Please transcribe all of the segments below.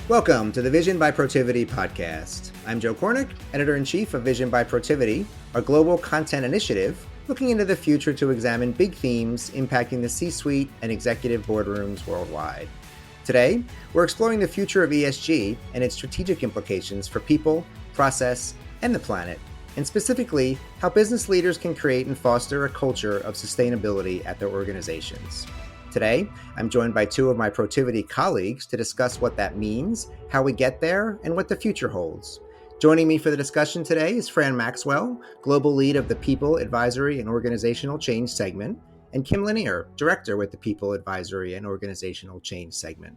Welcome to the Vision by Protiviti podcast. I'm Joe Kornik, Editor-in-Chief of Vision by Protiviti, our global content initiative looking into the future to examine big themes impacting the C-suite and executive boardrooms worldwide. Today, we're exploring the future of ESG and its strategic implications for people, process, and the planet, and specifically how business leaders can create and foster a culture of sustainability at their organizations. Today, I'm joined by two of my Protiviti colleagues to discuss what that means, how we get there, and what the future holds. Joining me for the discussion today is Fran Maxwell, Global Lead of the People, Advisory, and Organizational Change segment, and Kim Lanier, Director with the People, Advisory, and Organizational Change segment.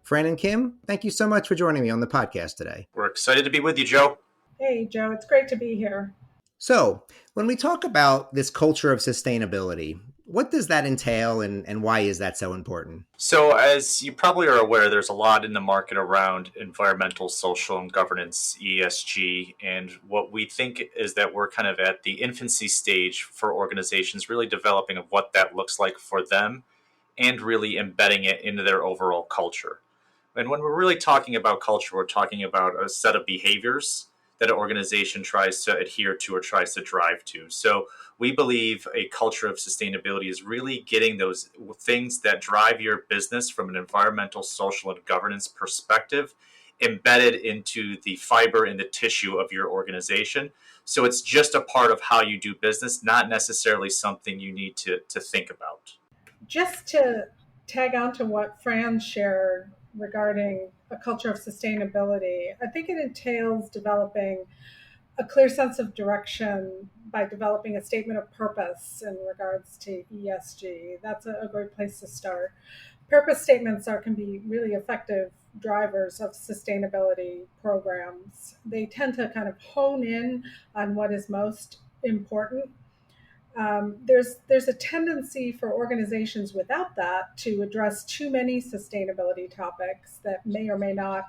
Fran and Kim, thank you so much for joining me on the podcast today. We're excited to be with you, Joe. Hey, Joe, it's great to be here. So, when we talk about this culture of sustainability, what does that entail and why is that so important? So, as you probably are aware, there's a lot in the market around environmental, social, and governance, ESG. And what we think is that we're kind of at the infancy stage for organizations really developing of what that looks like for them and really embedding it into their overall culture. And when we're really talking about culture, we're talking about a set of behaviors that an organization tries to adhere to or tries to drive to. So we believe a culture of sustainability is really getting those things that drive your business from an environmental, social, and governance perspective embedded into the fiber and the tissue of your organization. So it's just a part of how you do business, not necessarily something you need to think about. Just to tag on to what Fran shared regarding a culture of sustainability, I think it entails developing a clear sense of direction by developing a statement of purpose in regards to ESG. That's a great place to start. Purpose statements can be really effective drivers of sustainability programs. They tend to kind of hone in on what is most important. There's a tendency for organizations without that to address too many sustainability topics that may or may not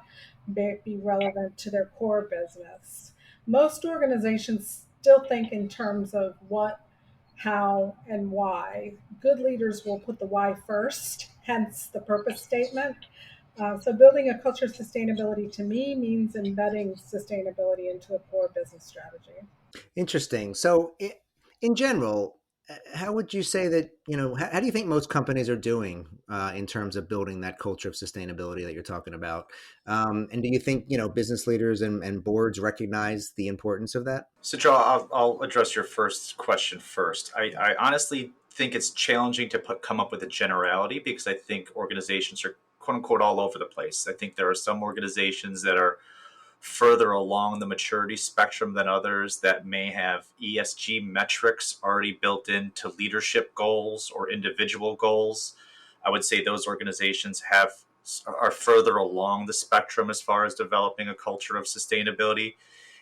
be relevant to their core business. Most organizations still think in terms of what, how, and why. Good leaders will put the why first, hence the purpose statement. So building a culture of sustainability to me means embedding sustainability into a core business strategy. Interesting. So, in general, how would you say that, how do you think most companies are doing in terms of building that culture of sustainability that you're talking about? And do you think, business leaders and boards recognize the importance of that? So, Joe, I'll address your first question first. I honestly think it's challenging to come up with a generality because I think organizations are quote unquote all over the place. I think there are some organizations that are further along the maturity spectrum than others that may have ESG metrics already built into leadership goals or individual goals. I would say those organizations are further along the spectrum as far as developing a culture of sustainability.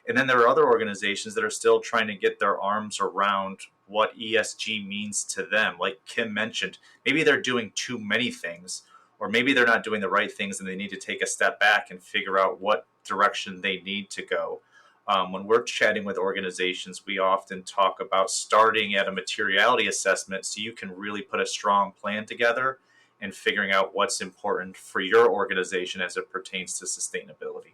And then there are other organizations that are still trying to get their arms around what ESG means to them. Like Kim mentioned, maybe they're doing too many things, or maybe they're not doing the right things and they need to take a step back and figure out what direction they need to go. When we're chatting with organizations, we often talk about starting at a materiality assessment so you can really put a strong plan together and figuring out what's important for your organization as it pertains to sustainability.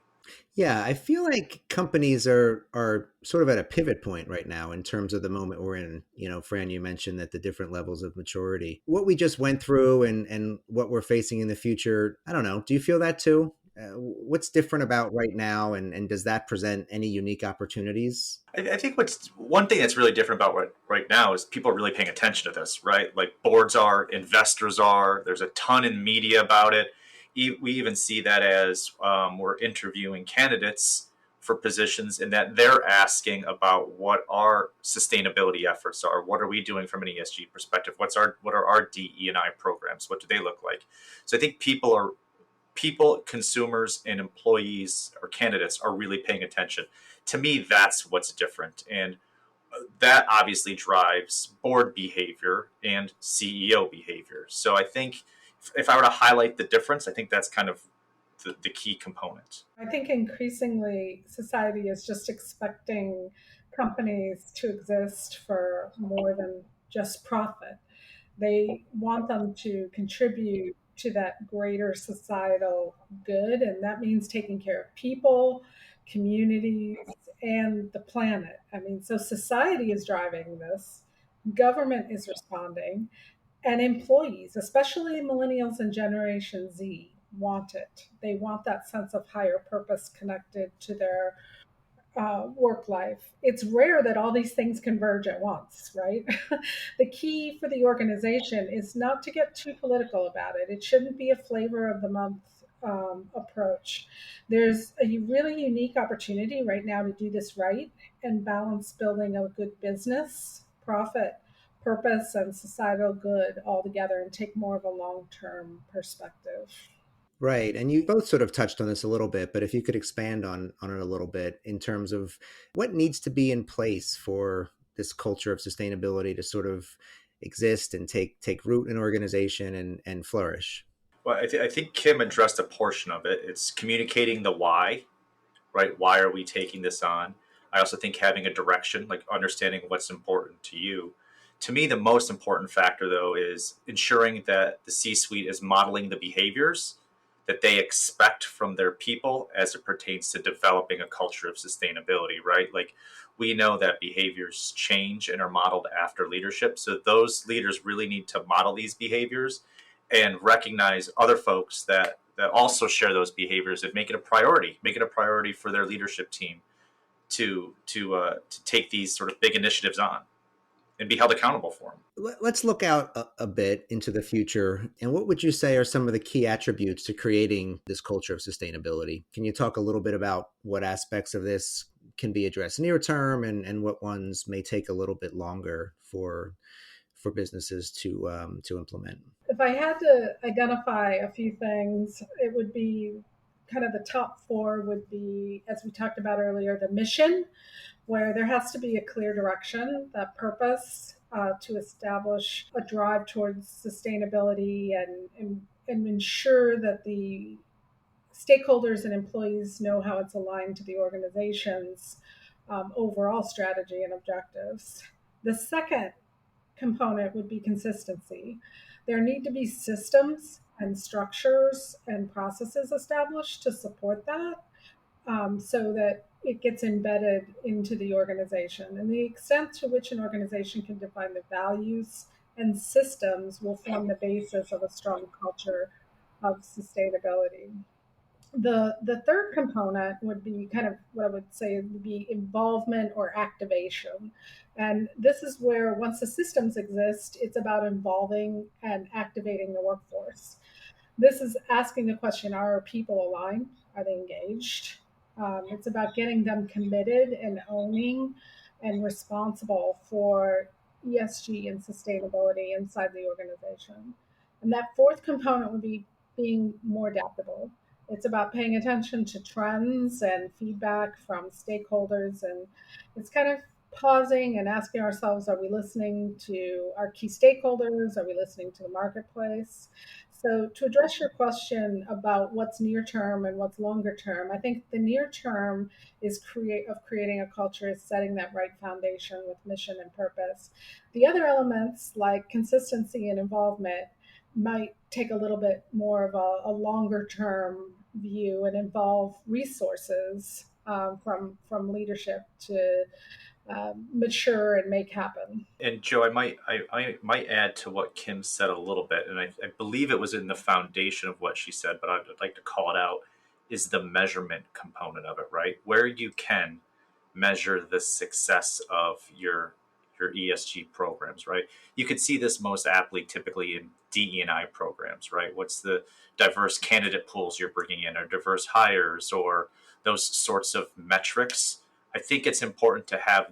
Yeah, I feel like companies are sort of at a pivot point right now in terms of the moment we're in. Fran, you mentioned that the different levels of maturity, what we just went through and what we're facing in the future. I don't know. Do you feel that too? What's different about right now, and does that present any unique opportunities? I think what's one thing that's really different about right now is people are really paying attention to this, right? Like boards are, investors are, there's a ton in media about it. We even see that as we're interviewing candidates for positions and that they're asking about what our sustainability efforts are. What are we doing from an ESG perspective? What are our DE&I programs? What do they look like? So I think people, consumers, and employees or candidates are really paying attention. To me, that's what's different. And that obviously drives board behavior and CEO behavior. So I think if I were to highlight the difference, I think that's kind of the key component. I think increasingly society is just expecting companies to exist for more than just profit. They want them to contribute to that greater societal good. And that means taking care of people, communities, and the planet. I mean, so society is driving this, government is responding, and employees, especially millennials and Generation Z, want it. They want that sense of higher purpose connected to their work life. It's rare that all these things converge at once, right? The key for the organization is not to get too political about it. It shouldn't be a flavor of the month approach. There's a really unique opportunity right now to do this right and balance building a good business, profit, purpose, and societal good all together and take more of a long term perspective. Right. And you both sort of touched on this a little bit, but if you could expand on it a little bit in terms of what needs to be in place for this culture of sustainability to sort of exist and take root in organization and flourish. Well, I think Kim addressed a portion of it. It's communicating the why, right? Why are we taking this on? I also think having a direction, like understanding what's important to you. To me, the most important factor, though, is ensuring that the C suite is modeling the behaviors that they expect from their people as it pertains to developing a culture of sustainability, right? Like we know that behaviors change and are modeled after leadership. So those leaders really need to model these behaviors and recognize other folks that also share those behaviors and make it a priority for their leadership team to take these sort of big initiatives on and be held accountable for them. Let's look out a bit into the future. And what would you say are some of the key attributes to creating this culture of sustainability? Can you talk a little bit about what aspects of this can be addressed near term and what ones may take a little bit longer for businesses to implement? If I had to identify a few things, it would be kind of the top four would be, as we talked about earlier, the mission, where there has to be a clear direction, that purpose to establish a drive towards sustainability and ensure that the stakeholders and employees know how it's aligned to the organization's overall strategy and objectives. The second component would be consistency. There need to be systems and structures and processes established to support that so that it gets embedded into the organization. And the extent to which an organization can define the values and systems will form the basis of a strong culture of sustainability. The third component would be kind of what I would say would be involvement or activation. And this is where once the systems exist, it's about involving and activating the workforce. This is asking the question, are our people aligned? Are they engaged? It's about getting them committed and owning and responsible for ESG and sustainability inside the organization. And that fourth component would be being more adaptable. It's about paying attention to trends and feedback from stakeholders. And it's kind of pausing and asking ourselves, are we listening to our key stakeholders? Are we listening to the marketplace? So to address your question about what's near term and what's longer term, I think the near term is creating a culture is setting that right foundation with mission and purpose. The other elements like consistency and involvement might take a little bit more of a longer term view and involve resources from leadership to mature and make happen. And Joe, I might add to what Kim said a little bit, and I believe it was in the foundation of what she said, but I'd like to call it out, is the measurement component of it, right? Where you can measure the success of your ESG programs, right? You could see this most aptly typically in DE&I programs, right? What's the diverse candidate pools you're bringing in, or diverse hires, or those sorts of metrics. I think it's important to have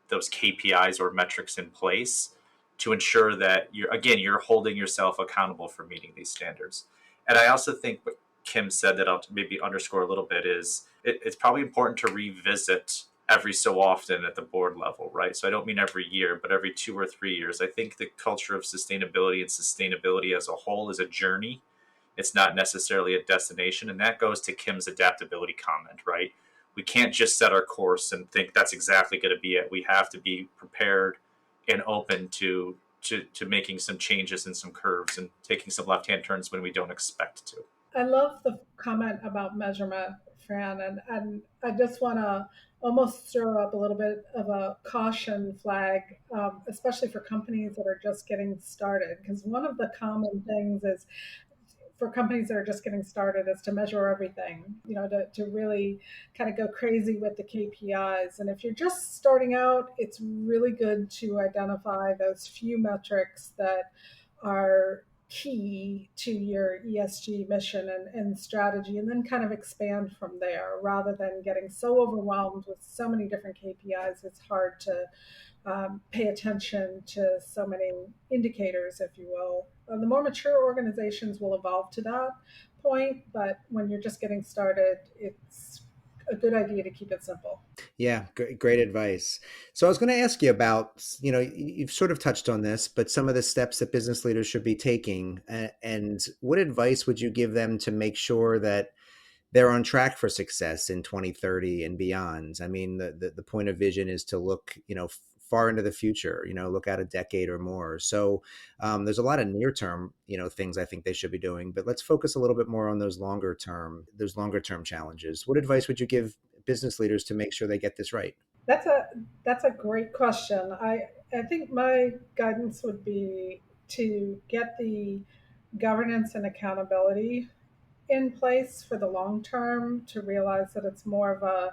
those KPIs or metrics in place to ensure that you're holding yourself accountable for meeting these standards. And I also think what Kim said that I'll maybe underscore a little bit is it's probably important to revisit every so often at the board level, right? So I don't mean every year, but every 2 or 3 years. I think the culture of sustainability and sustainability as a whole is a journey. It's not necessarily a destination. And that goes to Kim's adaptability comment, right? We can't just set our course and think that's exactly going to be it. We have to be prepared and open to to making some changes and some curves and taking some left-hand turns when we don't expect to. I love the comment about measurement, Fran, and I just want to almost throw up a little bit of a caution flag, especially for companies that are just getting started. Because one of the common things is for companies that are just getting started is to measure everything, to really kind of go crazy with the KPIs. And if you're just starting out, it's really good to identify those few metrics that are key to your ESG mission and strategy, and then kind of expand from there rather than getting so overwhelmed with so many different KPIs. It's hard to pay attention to so many indicators, if you will. The more mature organizations will evolve to that point, but when you're just getting started, it's a good idea to keep it simple. Yeah, great advice. So I was going to ask you about, you've sort of touched on this, but some of the steps that business leaders should be taking, and what advice would you give them to make sure that they're on track for success in 2030 and beyond? I mean, the point of vision is to look, far into the future, look out a decade or more. So there's a lot of near term, things I think they should be doing, but let's focus a little bit more on those longer term challenges. What advice would you give business leaders to make sure they get this right? That's a great question. I think my guidance would be to get the governance and accountability in place for the long term, to realize that it's more of a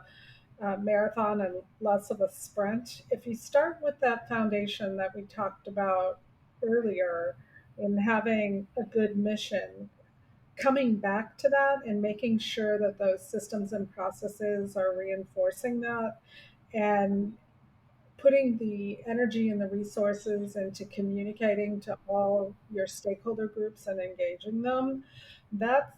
marathon and less of a sprint. If you start with that foundation that we talked about earlier, in having a good mission, coming back to that and making sure that those systems and processes are reinforcing that, and putting the energy and the resources into communicating to all your stakeholder groups and engaging them, that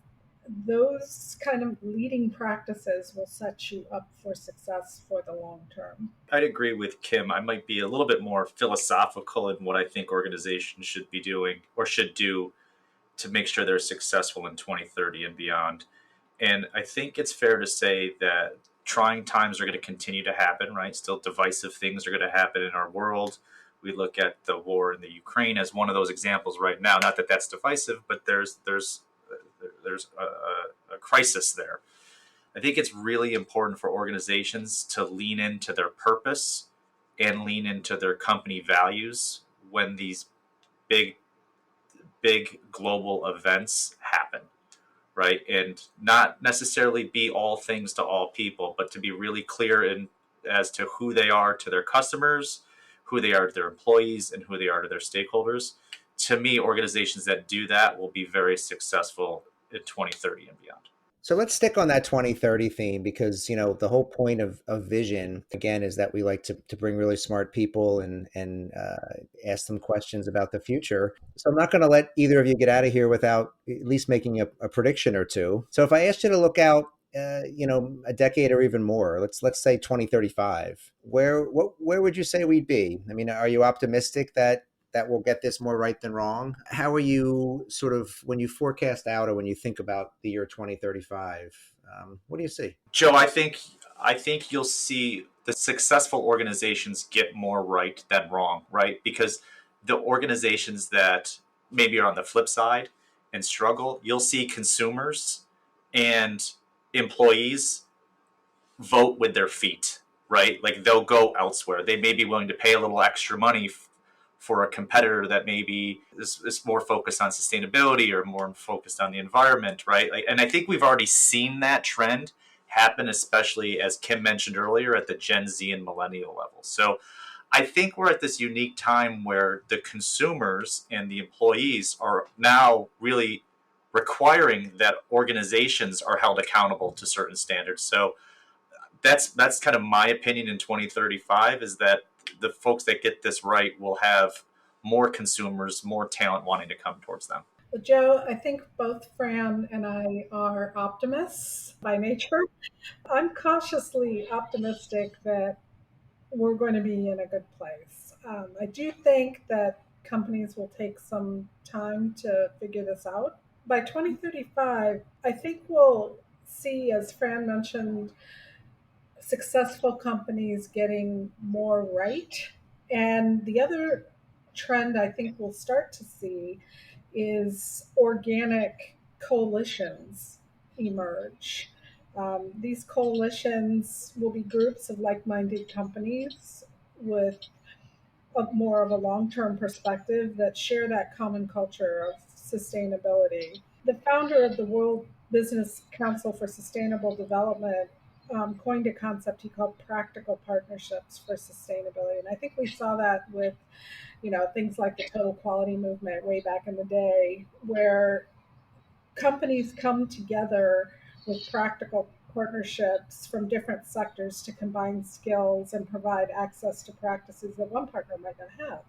those kind of leading practices will set you up for success for the long term. I'd agree with Kim. I might be a little bit more philosophical in what I think organizations should be doing or should do to make sure they're successful in 2030 and beyond. And I think it's fair to say that trying times are going to continue to happen, right? Still divisive things are going to happen in our world. We look at the war in the Ukraine as one of those examples right now. Not that that's divisive, but there's a crisis there. I think it's really important for organizations to lean into their purpose and lean into their company values when these big global events happen, right? And not necessarily be all things to all people, but to be really clear as to who they are to their customers, who they are to their employees, and who they are to their stakeholders. To me, organizations that do that will be very successful in 2030 and beyond. So let's stick on that 2030 theme, because, the whole point of vision, again, is that we like to bring really smart people and ask them questions about the future. So I'm not going to let either of you get out of here without at least making a prediction or two. So if I asked you to look out, a decade or even more, let's say 2035, where would you say we'd be? I mean, are you optimistic that we'll get this more right than wrong? How are you sort of, when you forecast out or when you think about the year 2035, what do you see? Joe, I think you'll see the successful organizations get more right than wrong, right? Because the organizations that maybe are on the flip side and struggle, you'll see consumers and employees vote with their feet, right? Like they'll go elsewhere. They may be willing to pay a little extra money for a competitor that maybe is more focused on sustainability or more focused on the environment, right? And I think we've already seen that trend happen, especially as Kim mentioned earlier, at the Gen Z and millennial level. So I think we're at this unique time where the consumers and the employees are now really requiring that organizations are held accountable to certain standards. So that's kind of my opinion in 2035, is that the folks that get this right will have more consumers, more talent wanting to come towards them. Well, Joe, I think both Fran and I are optimists by nature. I'm cautiously optimistic that we're going to be in a good place. I do think that companies will take some time to figure this out. By 2035, I think we'll see, as Fran mentioned, successful companies getting more right. And the other trend I think we'll start to see is organic coalitions emerge. These coalitions will be groups of like minded companies with more of a long term perspective that share that common culture of sustainability. The founder of the World Business Council for Sustainable Development coined a concept he called practical partnerships for sustainability. And I think we saw that with, things like the total quality movement way back in the day, where companies come together with practical partnerships from different sectors to combine skills and provide access to practices that one partner might not have.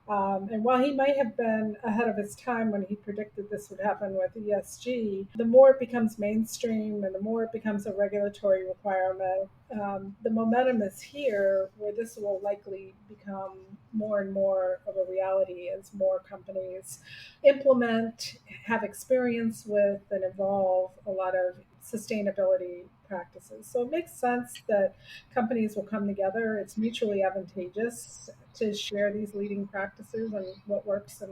And while he might have been ahead of his time when he predicted this would happen with ESG, the more it becomes mainstream and the more it becomes a regulatory requirement, the momentum is here where this will likely become more and more of a reality as more companies implement, have experience with, and evolve a lot of sustainability practices. So it makes sense that companies will come together. It's mutually advantageous to share these leading practices and what works and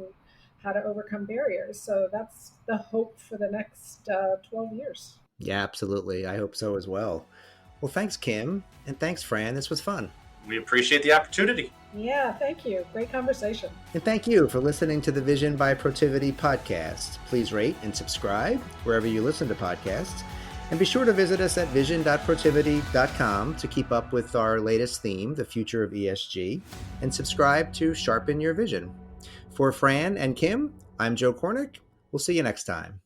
how to overcome barriers. So that's the hope for the next 12 years. Yeah, absolutely. I hope so as well. Well, thanks, Kim. And thanks, Fran. This was fun. We appreciate the opportunity. Yeah, thank you. Great conversation. And thank you for listening to the Vision by Protiviti podcast. Please rate and subscribe wherever you listen to podcasts. And be sure to visit us at vision.protiviti.com to keep up with our latest theme, the future of ESG, and subscribe to Sharpen Your Vision. For Fran and Kim, I'm Joe Kornik. We'll see you next time.